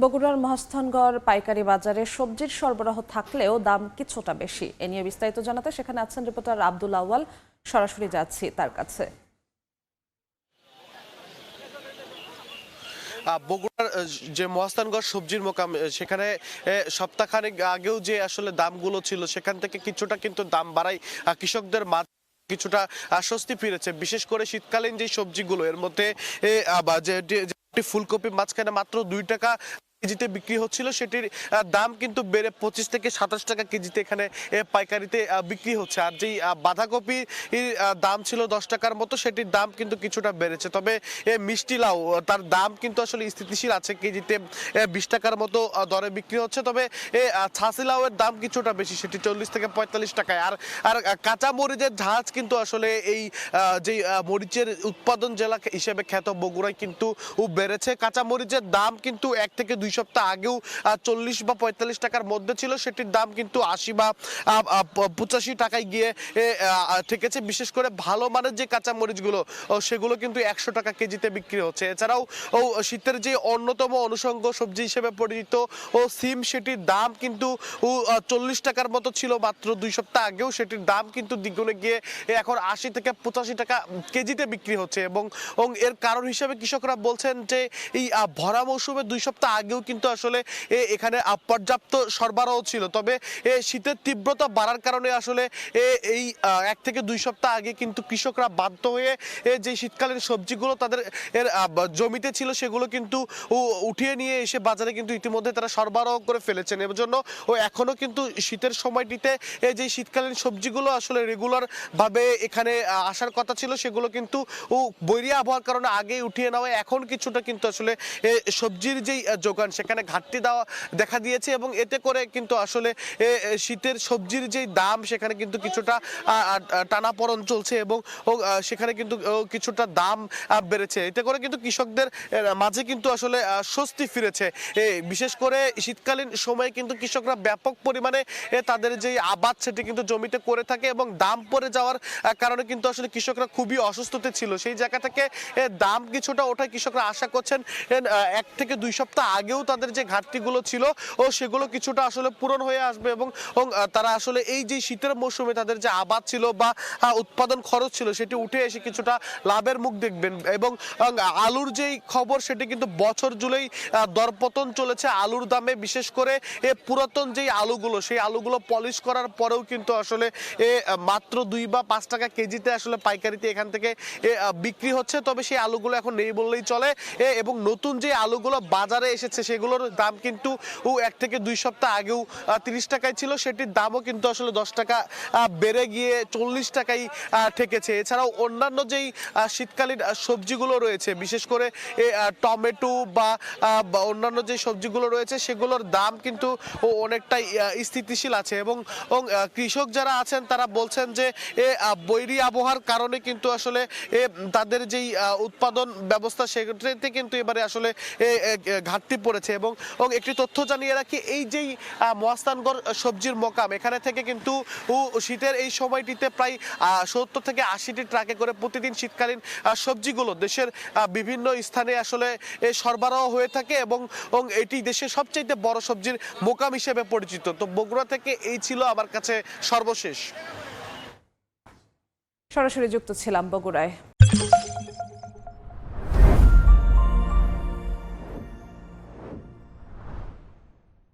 বগুড়ার মহাস্থানগড় পাইকারি বাজারে সবজির সরবরাহ থাকলেও দাম কিছুটা বেশি। এ নিয়ে বিস্তারিত জানাতে সেখানে আছেন রিপোর্টার আব্দুল আউয়াল। সরাসরি যাচ্ছি তার কাছে। বগুড়ার যে মহাস্থানগড় সবজির মোকাম, সেখানে সপ্তাহখানেক আগেও যে আসলে দামগুলো ছিল সেখান থেকে কিছুটা কিন্তু দাম বাড়াই কৃষকদের মাঝে কিছুটা স্বস্তি ফিরেছে। বিশেষ করে শীতকালীন যে সবজিগুলো, এর মধ্যে ফুলকপি মাঝখানে মাত্র 2 টাকা কেজিতে বিক্রি হচ্ছিল, সেটির দাম কিন্তু বেড়ে 25 থেকে 27 টাকা কেজিতে এখানে পাইকারিতে বিক্রি হচ্ছে। আর যেই বাঁধাকপি দাম ছিল 10 টাকার মতো, সেটির দাম কিন্তু কিছুটা বেড়েছে। তবে মিষ্টি লাউ, তার দাম কিন্তু আসলে স্থিতিশীল আছে, কেজিতে 20 টাকার মতো দরে বিক্রি হচ্ছে। তবে ছাসি লাউয়ের দাম কিছুটা বেশি, সেটি 40 থেকে 45 টাকায়। আর আর কাঁচা মরিচের ঝাঁজ কিন্তু আসলে এই যে মরিচের উৎপাদন জেলা হিসেবে খ্যাত বগুড়ায় কিন্তু বেড়েছে। কাঁচা মরিচের দাম কিন্তু 1 থেকে 2 সপ্তাহ আগেও 40 বা 45 টাকার মধ্যে ছিল, সেটির দাম কিন্তু 80 বা 85 টাকায় গিয়ে ঠেকেছে। বিশেষ করে ভালো মানের যে কাঁচা মরিচগুলো, সেগুলো কিন্তু 100 টাকা কেজিতে বিক্রি হচ্ছে। এছাড়াও শীতের যে অন্যতম অনুষঙ্গ সবজি হিসেবে পরিচিত সিম, সেটির দাম কিন্তু 40 টাকার মতো ছিল মাত্র 2 সপ্তাহ আগেও, সেটির দাম কিন্তু দ্বিগুণে গিয়ে এখন 80 থেকে 85 টাকা কেজিতে বিক্রি হচ্ছে। এবং এর কারণ হিসেবে কৃষকরা বলছেন যে এই ভরা মৌসুমে 2 সপ্তাহ আগেও কিন্তু আসলে এখানে পর্যাপ্ত সরবরাহ ছিল। তবে শীতের তীব্রতা বাড়ার কারণে আসলে এই 1 থেকে 2 সপ্তাহ আগে কিন্তু কৃষকরা বাধ্য হয়ে যে শীতকালীন সবজিগুলো তাদের জমিতে ছিল, সেগুলো কিন্তু উঠিয়ে নিয়ে এসে বাজারে কিন্তু ইতিমধ্যে তারা সরবরাহ করে ফেলেছেন। এর জন্য এখনো কিন্তু শীতের সময়টিতে যে শীতকালীন সবজিগুলো আসলে রেগুলার ভাবে এখানে আসার কথা ছিল, সেগুলো কিন্তু বৈরী আবহাওয়ার কারণে আগেই উঠিয়ে নেওয়া, এখন কিছুটা কিন্তু আসলে সবজির যেই যোগান সেখানে ঘাটতি দেখা দিয়েছে। এবং এতে করে কিন্তু আসলে শীতের সবজির যেই দাম, সেখানে কিন্তু কিছুটা টানাপড়ন চলছে এবং সেখানে কিন্তু কিছুটা দাম বেড়েছে। এতে করে কিন্তু কৃষকদের মাঝে কিন্তু আসলে স্বস্তি ফিরেছে। বিশেষ করে শীতকালীন সময়ে কিন্তু কৃষকরা ব্যাপক পরিমাণে তাদের যে আবাদ, সেটি কিন্তু জমিতে করে থাকে এবং দাম পড়ে যাওয়ার কারণে কিন্তু আসলে কৃষকরা খুবই অসুস্থতে ছিল। সেই জায়গা থেকে দাম কিছুটা ওঠায় কৃষকরা আশা করছেন 1 থেকে 2 সপ্তাহ আগেও তাদের যে ঘাটতিগুলো ছিল সেগুলো কিছুটা আসলে পূরণ হয়ে আসবে। এবং তারা আসলে এই যে শীতের মৌসুমে তাদের যে আবাদ ছিল বা উৎপাদন খরচ ছিল, সেটি উঠে এসে কিছুটা লাভের মুখ দেখবেন। এবং আলুর যেই খবর, সেটি কিন্তু বছর জুড়েই দরপতন চলেছে আলুর দামে। বিশেষ করে পুরাতন যেই আলুগুলো, সেই আলুগুলো পলিশ করার পরেও কিন্তু আসলে মাত্র 2 বা 5 টাকা কেজিতে আসলে পাইকারিতে এখান থেকে বিক্রি হচ্ছে। তবে সেই আলুগুলো এখন নেই বললেই চলে। এবং নতুন যে আলুগুলো বাজারে এসেছে, সেগুলোর দাম কিন্তু 1 থেকে 2 সপ্তাহ আগেও 30 টাকায় ছিল, সেটির দামও কিন্তু আসলে 10 টাকা বেড়ে গিয়ে 40 টাকায় ঠেকেছে। এছাড়াও অন্যান্য যেই শীতকালীন সবজিগুলো রয়েছে, বিশেষ করে টমেটো বা অন্যান্য যে সবজিগুলো রয়েছে, সেগুলোর দাম কিন্তু অনেকটাই স্থিতিশীল আছে। এবং কৃষক যারা আছেন তারা বলছেন যে বৈরী আবহাওয়ার কারণে কিন্তু আসলে তাদের যেই উৎপাদন ব্যবস্থা, সেক্ষেত্রে কিন্তু এবারে আসলে ঘাটতি পড়েছে। এবং একটি তথ্য জানিয়ে রাখি, এই যেই মহাস্থানগড় সবজির মোকাম, এখানে থেকে কিন্তু শীতের এই সময়টিতে প্রায় 70 থেকে 80টি ট্রাকে করে প্রতিদিন শীতকালীন সবজিগুলো দেশের বিভিন্ন স্থানে আসলে সরবরাহ হয়ে থাকে। এবং এটি দেশের সবচেয়ে বড় সবজির মোকাম হিসেবে পরিচিত। তো বগুড়া থেকে এই ছিল আমার কাছে সর্বশেষ। সরাসরি যুক্ত ছিলাম বগুড়ায়।